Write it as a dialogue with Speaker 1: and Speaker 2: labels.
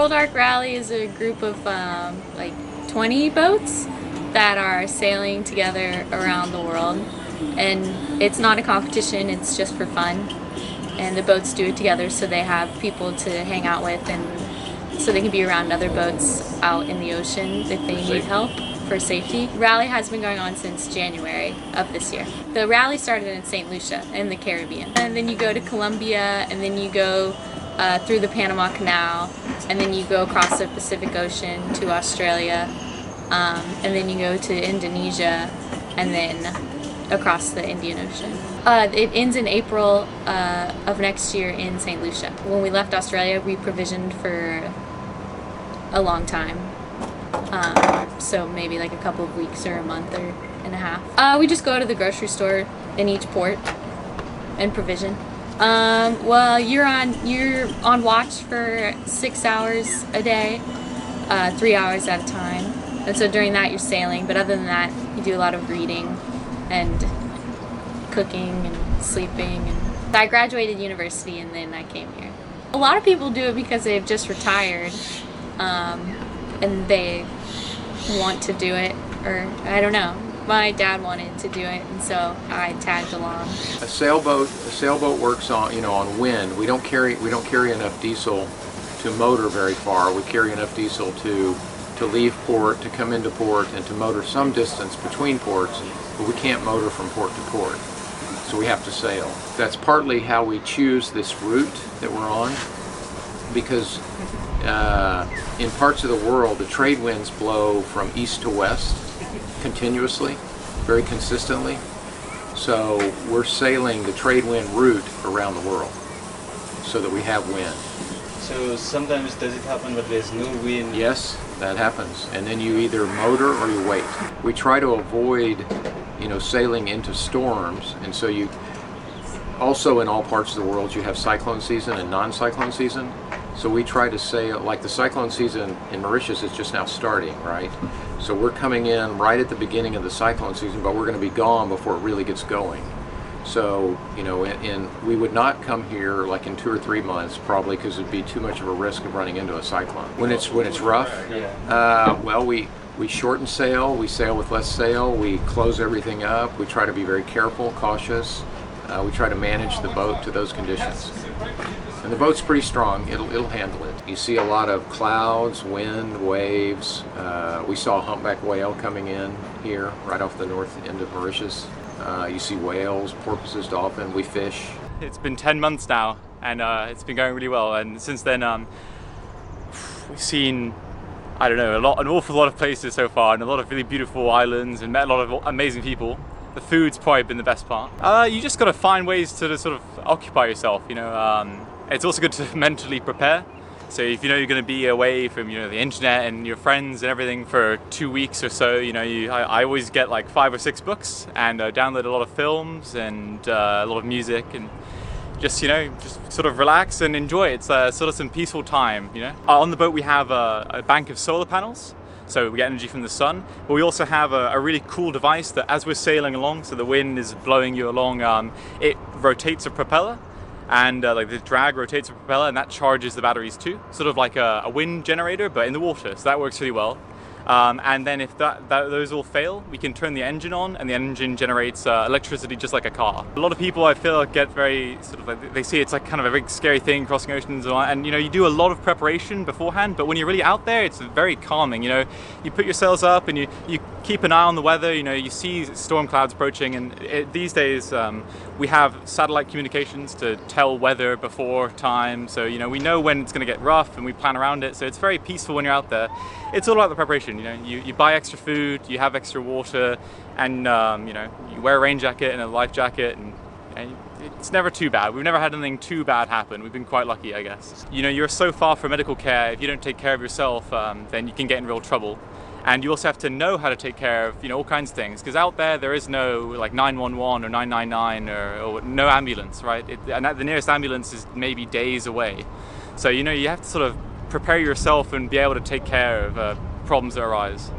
Speaker 1: World Arc Rally is a group of like 20 boats that are sailing together around the world, and it's not a competition, it's just for fun, and the boats do it together so they have people to hang out with and so they can be around other boats out in the ocean if they need help for safety. Rally has been going on since January of this year. The rally started in St. Lucia in the Caribbean, and then you go to Colombia, and then you go through the Panama Canal, and then you go across the Pacific Ocean to Australia, and then you go to Indonesia, and then across the Indian Ocean. It ends in April of next year in St. Lucia. When we left Australia, we provisioned for a long time, so maybe like a couple of weeks or a month or and a half. We just go to the grocery store in each port and provision. Well, you're on watch for 6 hours a day, 3 hours at a time, and so during that you're sailing, but other than that you do a lot of reading and cooking and sleeping. And I graduated university and then I came here. A lot of people do it because they've just retired, and they want to do it, or I don't know. My dad wanted to do it, and so I tagged along.
Speaker 2: A sailboat works on wind. We don't carry enough diesel to motor very far. We carry enough diesel to leave port, to come into port, and to motor some distance between ports, but we can't motor from port to port. So we have to sail. That's partly how we choose this route that we're on, because in parts of the world the trade winds blow from east to west continuously, very consistently. So we're sailing the trade wind route around the world so that we have wind.
Speaker 3: So sometimes does it happen that there's no wind?
Speaker 2: Yes, that happens. And then you either motor or you wait. We try to avoid, sailing into storms, and so you also in all parts of the world you have cyclone season and non-cyclone season. So we try to sail, like the cyclone season in Mauritius is just now starting, right? So we're coming in right at the beginning of the cyclone season, but we're going to be gone before it really gets going. So, we would not come here like in 2 or 3 months, probably, because it'd be too much of a risk of running into a cyclone. When it's rough, well, we shorten sail, we sail with less sail, we close everything up, we try to be very careful, cautious. We try to manage the boat to those conditions. And the boat's pretty strong, it'll handle it. You see a lot of clouds, wind, waves. We saw a humpback whale coming in here, right off the north end of Mauritius. You see whales, porpoises, dolphin. We fish.
Speaker 4: It's been 10 months now, and it's been going really well. And since then, we've seen, an awful lot of places so far, and a lot of really beautiful islands, and met a lot of amazing people. The food's probably been the best part. You just got to find ways to sort of occupy yourself. It's also good to mentally prepare. So if you're going to be away from the internet and your friends and everything for 2 weeks or so, I always get like 5 or 6 books and download a lot of films and a lot of music, and just sort of relax and enjoy it. It's sort of some peaceful time. On the boat we have a bank of solar panels, so we get energy from the sun, but we also have a really cool device that as we're sailing along, so the wind is blowing you along, it rotates a propeller. And the drag rotates the propeller, and that charges the batteries too. Sort of like a wind generator, but in the water. So that works really well. And then if those all fail, we can turn the engine on, and the engine generates electricity just like a car. A lot of people, I feel, get very they see it's like kind of a big scary thing, crossing oceans, and you do a lot of preparation beforehand. But when you're really out there, it's very calming. You put your sails up, and you keep an eye on the weather. You see storm clouds approaching, and these days we have satellite communications to tell weather before time. So we know when it's going to get rough, and we plan around it. So it's very peaceful when you're out there. It's all about the preparation. You buy extra food, you have extra water, and you wear a rain jacket and a life jacket, and it's never too bad. We've never had anything too bad happen. We've been quite lucky, I guess. You're so far from medical care. If you don't take care of yourself, then you can get in real trouble. And you also have to know how to take care of all kinds of things, because out there is no like 911 or 999 or no ambulance, right? And the nearest ambulance is maybe days away. So you have to sort of prepare yourself and be able to take care of problems that arise.